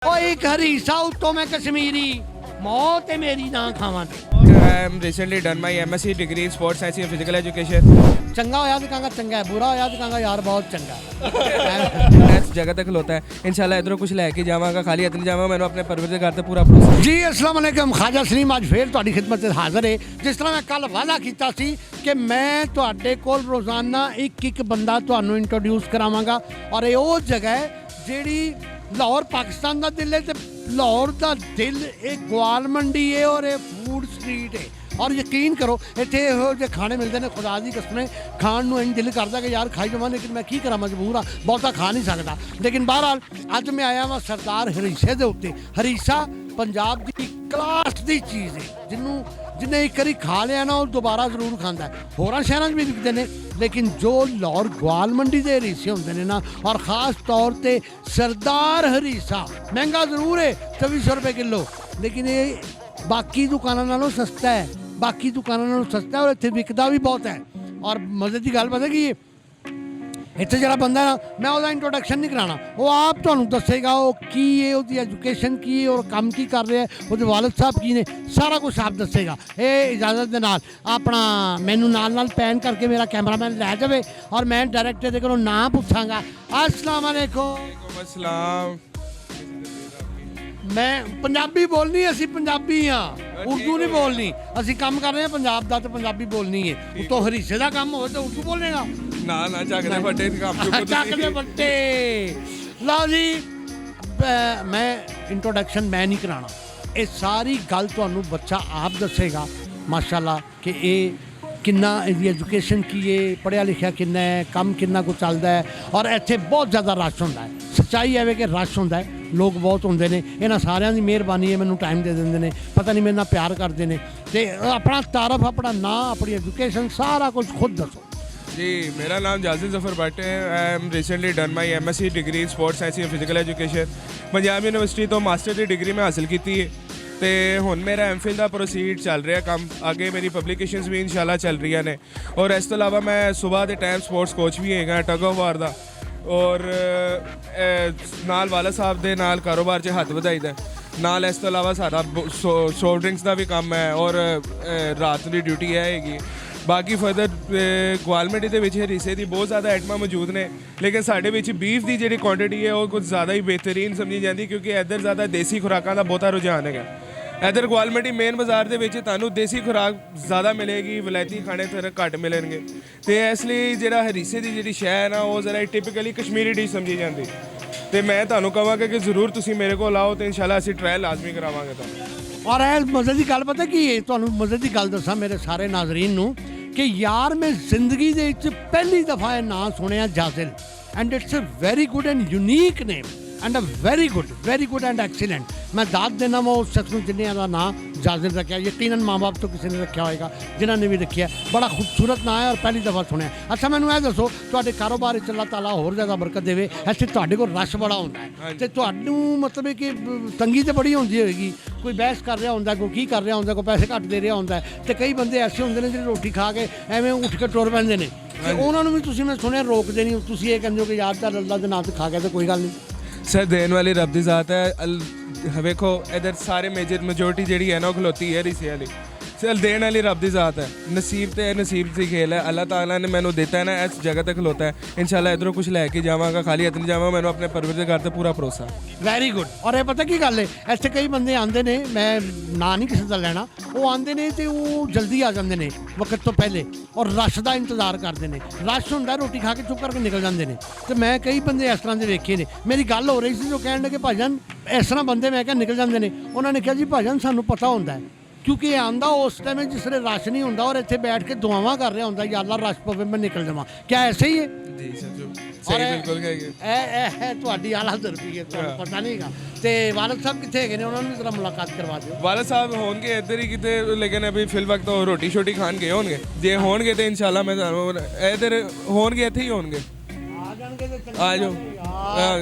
एक हरीसा उत्तों मैं कश्मीरी मौत है मेरी ना खावा I am recently done my MSc degree in sports science and physical education. चंगा होया तो कहूँगा चंगा है, बुरा होया तो कहूँगा यार बहुत चंगा है। इस जगह तक खलोता है इंशाल्लाह इधरों कुछ लैके जावांगा खाली इतनी जावांगा मैंने अपने परवरदिगार ते पूरा भरोसा। जी अस्सलाम वालेकुम, ख्वाजा सलीम अज फिर तुहाडी खिदमत में हाजिर है। जिस तरह मैं कल वादा कीता सी कि मैं तुहाडे कोल रोजाना एक बंदा तुहानू इंट्रोड्यूस करावांगा और ये वो जगह है जिहड़ी लाहौर पाकिस्तान का दिल है ते लाहौर का दिल एक ग्वाल मंडी है और ये फूड स्ट्रीट है। और यकीन करो इतने ਇਹੋ ਜਿਹੇ खाने मिलते हैं खुदा की कसम खाण ਨੂੰ इंज दिल करता कि यार खाई जावां, लेकिन मैं की करा मजबूर हाँ, बहुता खा नहीं सकता। लेकिन बहरहाल अज मैं आया वहाँ सरदार हरीसे के उत्ते। हरीसा पंजाब की क्लास की चीज़ है जिन्हें एक बारी खा लिया ना वो दोबारा जरूर खाता है। होर शहरों भी विकते हैं, लेकिन जो लाहौर ग्वाल मंडी के हरीसे होंगे ने ना, और ख़ास तौर पर सरदार हरीसा महंगा जरूर है 2400 रुपये किलो, लेकिन ये बाकी दुकानों नालों सस्ता है, बाकी दुकानों नालों सस्ता है और इतने विकता भी बहुत है। और मजे की गल पता की इतने जरा बंदा ना, मैं उसका इंट्रोडक्शन नहीं कराना, वो आप तुहानू दसेगा वो की है, उसकी एजुकेशन की है और काम की कर रहा है, उसके वालिद साहब की ने, सारा कुछ आप दसेगा। ये इजाजत के नाल अपना मैनू नाल पैन करके मेरा कैमरामैन लै जाए और मैं डायरेक्ट ये कोलों नाम पूछांगा। अस्सलाम वालेकुम। अस्सलाम। मैं पंजाबी बोलनी, असी पंजाबी हाँ, उर्दू नहीं बोलनी। असी काम कर रहे हैं पंजाब का, तो पंजाबी बोलनी है। तो हरीसे का काम हो तो उर्दू बोलेगा ना ना चाकने फटे काम चाकने फटे। लो जी, मैं इंट्रोडक्शन मैं नहीं कराना, ये सारी गल तुहानू बच्चा आप दसेगा माशाल्लाह कि ये किन्ना इसकी एजुकेशन की है, पढ़िया लिखिया किन्ना है, कम किन्ना कुछ चलता है। और इत्थे बहुत ज़्यादा रश होंदा है। सच्चाई है कि रश होंदा है, लोग बहुत होंदे ने। इन्हां सारियां दी मेहरबानी है, मैनू टाइम दे दिंदे ने, पता नहीं मेरे नाल प्यार करते हैं। ते अपना तारफ, अपना नाम, अपनी एजुकेशन सारा कुछ खुद दसो। जी मेरा नाम जाजिल जफर भट्ट है। I am recently done my MSc degree in sports science and physical education Punjab university तो मास्टर की डिग्री मैं हासिल की है। तो हुण मेरा MPhil का प्रोसीड चल रहा काम, आगे मेरी पब्लिकेशनस भी इंशाल्लाह चल रही ने। और इस तो इलावा मैं सुबह के टाइम स्पोर्ट्स कोच भी हैगा टग ऑफ वार का, और नाल वाला साहब के नाल कारोबार च हत्थ वधाईदा नाल। इस तो इलावा सारा सॉफ्ट ड्रिंक्स का भी काम है और रात की ड्यूटी हैगी। बाकी फर्दर ग्वालमंडी के हरीसे की बहुत ज़्यादा आइटमां मौजूद ने, लेकिन साढ़े बीफ की जी क्वांटिटी है वो कुछ ज़्यादा ही बेहतरीन समझी जाती, क्योंकि इधर ज़्यादा देसी खुराकों का बहुता रुझान है। इधर ग्वालमंडी मेन बाजार के तुहानू देसी खुराक ज़्यादा मिलेगी, विलायती खाने थोड़े घट मिलेंगे। तो इसलिए जो हरीसे की जी शह है ना, वो ज़रा टिपिकली कश्मीरी डिश समझी जाती। तो मैं तुहानू कहांगा कि जरूर तुसीं मेरे को आओ, तो इंशाल्लाह असीं ट्रायल लाजमी करावांगे तुहानू। और यह मजे की गल पता की है, तुहानू मजे की गल दसा मेरे सारे नाजरीन नू कि यार मैं जिंदगी दे विच पहली दफ़ा यह नाम सुनिया Jazil, and it's a very good and unique name and a very good and excellent. मैं दाद देना वो उस शख्स में जिन्हें का नाम जाजिल रखा, यकीनन माँ बाप तो किसी ने रखा होगा, जिन्होंने भी रखा, बड़ा खूबसूरत नाम है और पहली दफ़ा सुनिया। अच्छा मैनू यह दसो, तुहाडे कारोबार विच अल्लाह ताला होर ज़्यादा बरकत देवे, ऐसे तुहाडे कोल रश बड़ा होंदा है, ते तुहानू मतलब कि तंगी तो बड़ी होंदी होएगी, कोई बहस कर रहा होंदा, कोई की कर रहा होंदा, कोई पैसे घट दे रहा होंदा है, तो कई बंदे ऐसे होंदे ने जिहड़े रोटी खा के एवें उठ के टुर पैंदे ने, ते उन्हां नूं भी तुसीं मैं सुनिया रोकदे नहीं, तुसीं ये कहंदे हो कि यार चल अल्लाह दे नाम ते खा के तो कोई गल नहीं। सर देने वाली रब की ज़ात है। वेखो इधर सारे मेजोरिटी जी है ना वो खलोती है हरीसे वाली। चल देने वाली रब की ज़ात है, नसीब तो नसीब की खेल है। अल्लाह ताला ने मैंने दिता है ना, इस जगह तक खलोता है। इंशाल्लाह इधरों कुछ लैके जावांगा, खाली इतनी जावांगा, मैंने अपने परवरदिगार ते पूरा भरोसा। Very good. और ये पता की गल है, ऐसे कई बंदे आते ने, मैं ना नहीं किसी का लेना, वो आते ने तो वो जल्दी आ जाते हैं वक्त तो पहले, और रश का इंतजार करते हैं। रश होंदा, रोटी खा के चुप करके निकल जाते हैं। तो मैं कई बंदे इस तरह के वेखे ने। मेरी गल हो रही थी, जो कह लगे भाजन इस तरह बंदे मैं क्या निकल जाते हैं। उन्होंने कहा जी भाजन सानू पता होंदा है, क्योंकि आंदा उस टाइम जिसले रश नहीं होंदा और इत्थे बैठ के दुआवां कर रहा होंदा, या अल्लाह रश पवे मैं निकल जावां। क्या ऐसे ही है? जी सर, सही बिल्कुल तुहाडी आला दरबी है, तुहानू पता नहीं है। ते वालिद साहब कित्थे हैगे ने, उन्हां नूं जरा मुलाकात करवा दिओ। वालिद साहब होणगे इधर ही किते, लेकिन अभी फिल वक्त तो रोटी शोटी खान गए होणगे। जे होणगे तो इंशाल्लाह मैं इधर होणगे, इत्थे ही होणगे। आ जाणगे ते आ जाओ।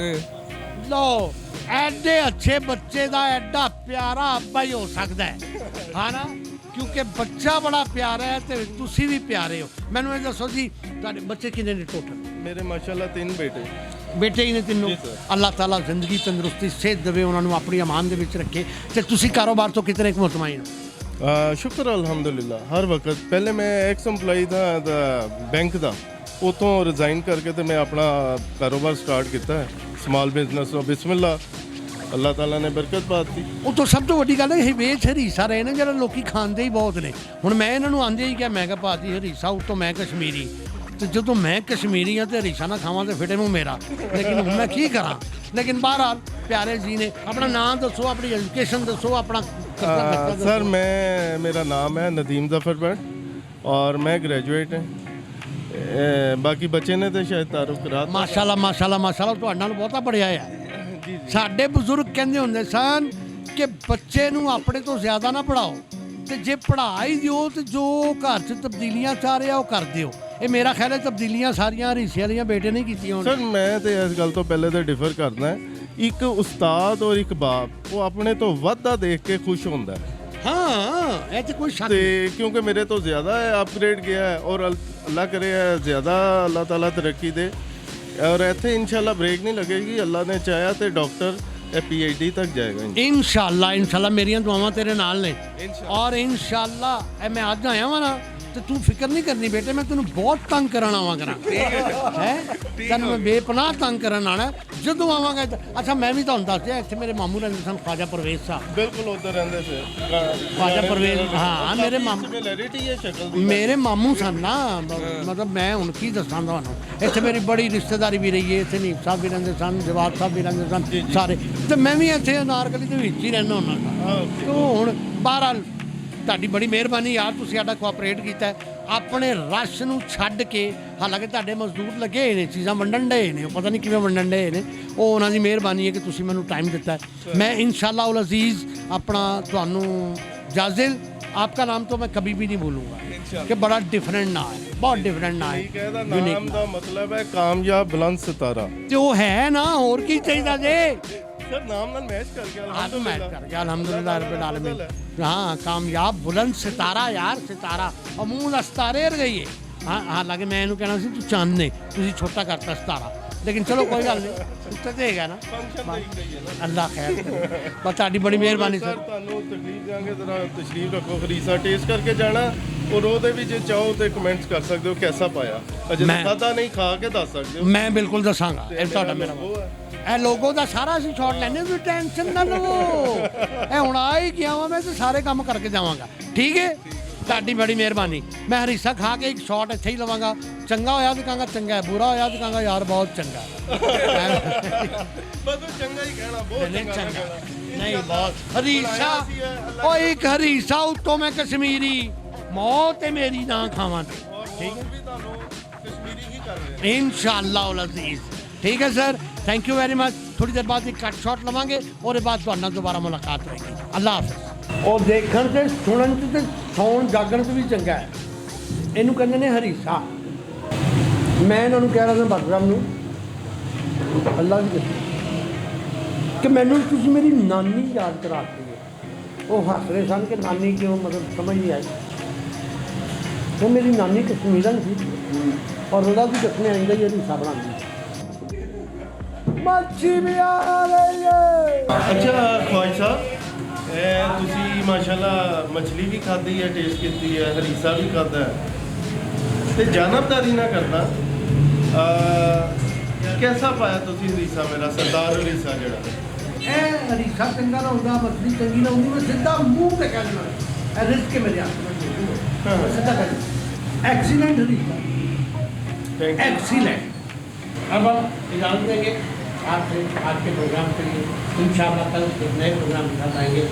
लो एडे अच्छे बच्चे का एडा प्यारा अब्बा ही हो सकता है, हाँ ना, क्योंकि बच्चा बड़ा प्यारा है तो तुसी भी प्यारे हो। मैनू ये दसो जी, तुहाडे बच्चे कितने ने टोटल? मेरे माशाल्लाह 3 बेटे। ਬੇਟੇ ਹੀ ਨੇ ਤਿੰਨੋਂ ਜੀ ਸਰ। ਅੱਲਾਹ ਤਾਲਾ ਜ਼ਿੰਦਗੀ ਤੰਦਰੁਸਤੀ ਸਿਹਤ ਦੇਵੇ ਉਹਨਾਂ ਨੂੰ ਆਪਣੀ ਅਮਾਨ ਦੇ ਵਿੱਚ ਰੱਖੇ ਤੇ ਤੁਸੀਂ ਕਾਰੋਬਾਰ ਤੋਂ ਕਿਤਨੇ ਕੁ ਮੁਤਮਈਨ ਹੋ ਸ਼ੁਕਰ ਅਲਹਮਦੁਲਿਲਾ ਹਰ ਵਕਤ ਪਹਿਲੇ ਮੈਂ ਐਕਸ EMPLOYE ਦਾ ਬੈਂਕ ਦਾ ਉਤੋਂ ਰਿਜ਼ਾਈਨ ਕਰਕੇ ਤੇ ਮੈਂ ਆਪਣਾ ਕਾਰੋਬਾਰ ਸਟਾਰਟ ਕੀਤਾ ਹੈ ਸਮਾਲ ਬਿਜ਼ਨਸ ਤੋਂ ਬਿਸਮਿਲ੍ਲਾ ਅੱਲਾਹ ਤਾਲਾ ਨੇ ਬਰਕਤ ਪਾਤੀ ਉਹ ਤੋਂ ਸਭ ਤੋਂ ਵੱਡੀ ਗੱਲ ਹੈ ਇਹ ਵੇਚ ਹਰੀਸਾ ਰਹੇ ਨੇ ਜਿਹੜਾ ਲੋਕੀ ਖਾਂਦੇ ਹੀ ਬਹੁਤ ਨੇ ਹੁਣ ਮੈਂ ਇਹਨਾਂ ਨੂੰ ਆਂਦੇ ਹੀ ਕਿਹਾ ਮੈਂ ਕਿਹਾ ਭਾਜੀ ਹਰੀਸਾ ਉੱਤੋਂ ਮੈਂ ਕਸ਼ਮੀਰੀ ਤੇ ਜਦੋਂ ਮੈਂ ਕਸ਼ਮੀਰੀ ਆ ਤੇ ਹਰੀਸਾ ਨਾ ਖਾਵਾਂ ਤੇ ਫਿਟੇ ਮੂੰਹ ਮੇਰਾ ਲੇਕਿਨ ਹੁਣ ਮੈਂ ਕੀ ਕਰਾਂ ਲੇਕਿਨ ਬਹਰਹਾਲ ਪਿਆਰੇ ਜੀ ਨੇ ਆਪਣਾ ਨਾਮ ਦੱਸੋ ਆਪਣੀ ਐਜੂਕੇਸ਼ਨ ਦੱਸੋ ਆਪਣਾ सर मैं मेरा नाम है नदीम जफ़र भट्ट और मैं ग्रेजुएट हैं बाकी बच्चे ने तो शायद तारुफ करा ਮਾਸ਼ਾਅੱਲਾ ਮਾਸ਼ਾਅੱਲਾ ਮਾਸ਼ਾਅੱਲਾ ਤੁਹਾਡੇ ਨਾਲ ਬਹੁਤਾ ਪੜਿਆ ਆ ਸਾਡੇ ਬਜ਼ੁਰਗ ਕਹਿੰਦੇ ਹੁੰਦੇ ਸਨ ਕਿ ਬੱਚੇ ਨੂੰ ਆਪਣੇ ਤੋਂ ਜ਼ਿਆਦਾ ਨਾ ਪੜਾਓ ਤੇ ਜੇ ਪੜ੍ਹਾ ਹੀ ਦਿਓ ਤੇ ਜੋ ਘਰ 'ਚ ਤਬਦੀਲੀਆਂ ਚਾਹ ਰਿਹਾ ਉਹ ਕਰ ਦਿਓ ਇਹ ਮੇਰਾ ਖਿਆਲ ਹੈ ਤਬਦੀਲੀਆਂ ਸਾਰੀਆਂ ਹਰੀਸੇ ਵਾਲੀਆਂ ਬੇਟੇ ਨੇ ਕੀਤੀਆਂ ਹੋਣ सर मैं तो इस गल तो पहले तो डिफर करना है एक उस्ताद और एक बाप वो अपने तो वाधा देख के खुश होता है ਹਾਂ ਇਹ 'ਚ ਕੋਈ ਸ਼ੱਕ ਤੇ ਕਿਉਂਕਿ ਮੇਰੇ ਤੋਂ ਜ਼ਿਆਦਾ ਅਪਗ੍ਰੇਡ ਗਿਆ ਹੈ ਔਰ ਅੱਲਾ ਕਰੇ ਜ਼ਿਆਦਾ ਅੱਲਾਹ ਤਾਲਾ ਤਰੱਕੀ ਦੇ ਔਰ ਇੱਥੇ ਇਨਸ਼ਾਅੱਲਾ ਬ੍ਰੇਕ ਨਹੀਂ ਲੱਗੇਗੀ ਅੱਲਾ ਨੇ ਚਾਹਿਆ ਤੇ ਡਾਕਟਰ ਇਹ PhD ਤੱਕ ਜਾਏਗਾ ਇਨਸ਼ਾਅੱਲਾ ਮੇਰੀਆਂ ਦੁਆਵਾਂ ਤੇਰੇ ਨਾਲ ਨੇ ਔਰ ਇਨਸ਼ਾਅੱਲਾ ਇਹ ਮੈਂ ਅੱਜ ਆਇਆ ਵਾਂ ਨਾ ਤੇ ਤੂੰ ਫਿਕਰ ਨਹੀਂ ਕਰਨੀ ਬੇਟੇ ਮੈਂ ਤੈਨੂੰ ਬਹੁਤ ਤੰਗ ਕਰਨ ਆਵਾਂ ਕਰਾਂ ਹੈ ਤੈਨੂੰ ਮੈਂ ਬੇਪਨਾਹ ਤੰਗ ਕਰਨ ਆਣਾ ਜਦੋਂ ਆਵਾਂਗਾ ਅੱਛਾ ਮੈਂ ਵੀ ਤੁਹਾਨੂੰ ਦੱਸ ਦਿਆਂ ਇੱਥੇ ਮੇਰੇ ਮਾਮੂ ਰਹਿੰਦੇ ਸਨ ਖਵਾਜਾ ਪਰਵੇਜ਼ ਸਾਹਿਬ ਬਿਲਕੁਲ ਉਧਰ ਰਹਿੰਦੇ ਸੀ ਖਵਾਜਾ ਪਰਵੇਜ਼ ਹਾਂ ਮੇਰੇ ਮਾਮੂ ਸਿਮਿਲੈਰਿਟੀ ਹੈ ਸ਼ਕਲ ਦੀ ਮੇਰੇ ਮਾਮੂ ਸਨ ਨਾ ਮਤਲਬ ਮੈਂ ਹੁਣ ਕੀ ਦੱਸਾਂ ਤੁਹਾਨੂੰ ਇੱਥੇ ਮੇਰੀ ਬੜੀ ਰਿਸ਼ਤੇਦਾਰੀ ਵੀ ਰਹੀ ਹੈ ਇੱਥੇ ਨੀਪ ਸਾਹਿਬ ਵੀ ਰਹਿੰਦੇ ਸਨ ਜਵਾਬ ਸਾਹਿਬ ਵੀ ਰਹਿੰਦੇ ਸਨ ਸਾਰੇ ਤੇ ਮੈਂ ਵੀ ਇੱਥੇ ਅਨਾਰਕਲੀ ਦੇ ਵਿੱਚ ਹੀ ਰਹਿੰਦਾ ਹੁੰਦਾ ਤੋ ਹੁਣ ਬਹਰਹਾਲ ਤੁਹਾਡੀ ਬੜੀ ਮਿਹਰਬਾਨੀ ਯਾਰ ਤੁਸੀਂ ਸਾਡਾ ਕੋਆਪਰੇਟ ਕੀਤਾ ਆਪਣੇ ਰਸ਼ ਨੂੰ ਛੱਡ ਕੇ ਹਾਲਾਂਕਿ ਤੁਹਾਡੇ ਮਜ਼ਦੂਰ ਲੱਗੇ ਹੋਏ ਨੇ ਚੀਜ਼ਾਂ ਵੰਡਣ ਡਏ ਨੇ ਉਹ ਪਤਾ ਨਹੀਂ ਕਿਵੇਂ ਵੰਡਣ ਡਏ ਨੇ ਉਹ ਉਹਨਾਂ ਦੀ ਮਿਹਰਬਾਨੀ ਹੈ ਕਿ ਤੁਸੀਂ ਮੈਨੂੰ ਟਾਈਮ ਦਿੱਤਾ ਮੈਂ ਇਨਸ਼ਾਅੱਲਾ ਉਲ ਅਜ਼ੀਜ਼ ਆਪਣਾ ਤੁਹਾਨੂੰ ਜਾਜ਼ਿਲ आपका नाम तो मैं कभी भी नहीं भूलूंगा कि बड़ा डिफरेंट ना है बहुत डिफरेंट ना है ਇਹਦਾ ਨਾਮ ਦਾ ਮਤਲਬ ਹੈ ਕਾਮਯਾਬ ਬੁਲੰਦ ਸਿਤਾਰਾ ਤੇ ਉਹ ਹੈ ਨਾ ਹੋਰ ਕੀ ਚਾਹੀਦਾ ਜੇ ਸਰ ਨਾਮ ਨਾਲ ਮੈਚ ਕਰ ਗਿਆ आज मैच कर गया अल्हम्दुलिल्लाह रब्बिल आलमीन हाँ कामयाब बुलंद सितारा यार सितारा अमूल सितारे रही है हाँ हालांकि मैं ਇਹਨੂੰ ਕਹਿਣਾ ਸੀ ਤੂੰ ਚੰਨ ਨੇ ਤੁਸੀਂ ਛੋਟਾ ਕਰਤਾ ਸਿਤਾਰਾ लेकिन चलो कोई गल नहीं उत्तर देगा ना अल्लाह खैर बस ਤੁਹਾਡੀ ਬੜੀ ਮਿਹਰਬਾਨੀ ਸਰ ਸਰ ਤੁਹਾਨੂੰ ਤਕਲੀਫ ਦਿਆਂਗੇ ਜ਼ਰਾ ਤਸ਼ਰੀਫ ਰੱਖੋ ਖਰੀਸਾ ਟੇਸਟ ਕਰਕੇ ਜਾਣਾ ਔਰ ਉਹਦੇ ਵੀ ਜੇ ਚਾਹੋ ਤੇ ਕਮੈਂਟਸ ਕਰ ਸਕਦੇ ਹੋ ਕਿਹਦਾ ਪਾਇਆ ਅਜੇ ਮੈਂ- ਖਾਦਾ ਨਹੀਂ ਖਾ ਕੇ ਦੱਸ ਸਕਦੇ ਹੋ ਮੈਂ ਬਿਲਕੁਲ ਦੱਸਾਂਗਾ ਇਹ ਤੁਹਾਡਾ ਮੇਰਾ ਉਹ ਹੈ ਇਹ ਲੋਗੋ ਦਾ ਸਾਰਾ ਅਸੀਂ ਸ਼ਾਟ ਲੈਣੇ ਵੀ ਟੈਨਸ਼ਨ ਨਾ ਲਵੋ ਇਹ ਹੁਣ ਆ ਹੀ ਗਿਆ ਵਾਂ ਮੈਂ ਤੇ ਸਾਰੇ ਕੰਮ ਕਰਕੇ ਜਾਵਾਂਗਾ ਠੀਕ ਹੈ ਤੁਹਾਡੀ ਬੜੀ ਮਿਹਰਬਾਨੀ ਮੈਂ ਹਰੀਸਾ ਖਾ ਕੇ ਇੱਕ ਸ਼ਾਟ ਇੱਥੇ ਹੀ ਲਵਾਂਗਾ ਚੰਗਾ ਹੋਇਆ ਤੇ ਕਹਾਂਗਾ ਚੰਗਾ ਹੈ ਬੁਰਾ ਹੋਇਆ ਤੇ ਕਹਾਂਗਾ ਯਾਰ ਬਹੁਤ ਚੰਗਾ ਬਸ ਚੰਗਾ ਹੀ ਕਹਿਣਾ ਬਹੁਤ ਨਹੀਂ ਚੰਗਾ ਚੰਗਾ ਨਹੀਂ ਬਹੁਤ ਹਰੀਸਾ ਉਹ ਇੱਕ ਹਰੀਸਾ ਉੱਤੋਂ ਮੈਂ ਕਸ਼ਮੀਰੀ ਮੌਤ ਹੈ ਮੇਰੀ ਨਾ ਖਾਵਾਂ ਤੇ ਠੀਕ ਹੈ ਵੀ ਤੁਹਾਨੂੰ ਕਸ਼ਮੀਰੀ ਹੀ ਕਰ ਰਹੇ ਇਨਸ਼ਾਅੱਲਾ ਉਲ ਅਜ਼ੀਜ਼ ਠੀਕ ਹੈ sir thank you very much ਥੋੜੀ ਦੇਰ ਬਾਅਦ ਇੱਕ ਕੱਟ ਸ਼ਾਟ ਲਵਾਂਗੇ ਉਹਦੇ ਬਾਅਦ ਤੁਹਾਡੇ ਨਾਲ ਦੁਬਾਰਾ ਮੁਲਾਕਾਤ ਹੋਏਗੀ ਅੱਲਾ ਹਾਫਿਜ਼ ਉਹ ਦੇਖਣ ਤੇ ਸੁਣਨ ਤੇ ਸੌਣ ਜਾਗਣ ਤੇ ਵੀ ਚੰਗਾ ਹੈ ਇਹਨੂੰ ਕਹਿੰਦੇ ਨੇ ਹਰੀਸਾ ਮੈਂ ਇਹਨਾਂ ਨੂੰ ਕਹਿ ਰਿਹਾ ਸੀ ਬਦਰਾਮ ਨੂੰ ਅੱਲਾ ਦੀ ਕਸਮ ਕਿ ਮੈਨੂੰ ਤੁਸੀਂ ਮੇਰੀ ਨਾਨੀ ਯਾਦ ਕਰਾਤੀ ਹੈ ਉਹ ਹੱਸ ਰਹੇ ਸਨ ਕਿ ਨਾਨੀ ਕਿਉਂ ਮਤਲਬ ਸਮਝ ਨਹੀਂ ਆਈ ਉਹ ਮੇਰੀ ਨਾਨੀ ਕਸ਼ਮੀਰਨ ਸੀ ਔਰ ਉਹਦਾ ਵੀ ਦੱਸਣੇ ਆਉਂਦਾ ਹੀ ਹਰੀਸਾ ਬਣਾਉਂਦੀ ਮੱਛੀ ਵੀ ਆ ਰਹੀ ਹੈ ਅੱਛਾ ਖਵਾਜ ਸਾਹਿਬ ਇਹ ਤੁਸੀਂ ਮਾਸ਼ਾਅੱਲਾ ਮਛਲੀ ਵੀ ਖਾਧੀ ਹੈ ਟੇਸਟ ਕੀਤੀ ਹੈ ਹਰੀਸਾ ਵੀ ਖਾਧਾ ਹੈ ਤੇ ਜਾਨਬਦਾਰੀ ਨਾ ਕਰਨਾ ਕਿਹਦਾ ਪਾਇਆ ਤੁਸੀਂ ਹਰੀਸਾ ਮੇਰਾ ਸਰਦਾਰ ਹਰੀਸਾ ਜਿਹੜਾ ਇਹ ਹਰੀਸਾ ਚੰਗਾ ਨਾ ਹੁੰਦਾ ਮੱਛੀ ਚੰਗੀ ਨਾ ਹੁੰਦੀ ਮੈਂ ਸਿੱਧਾ ਮੂੰਹ ਤੇ ਕਹਿ ਦਿੰਦਾ ਇਹ ਰਿਸਕ ਮੇਰੇ ਹੱਥ ਵਿੱਚ ਸਿੱਧਾ ਕਹਿ ਦਿੰਦਾ excellent harees thank you excellent अब हम इजाज़त देंगे आपसे आज के प्रोग्राम के लिए इंशाअल्लाह कल एक नए प्रोग्राम के साथ आएंगे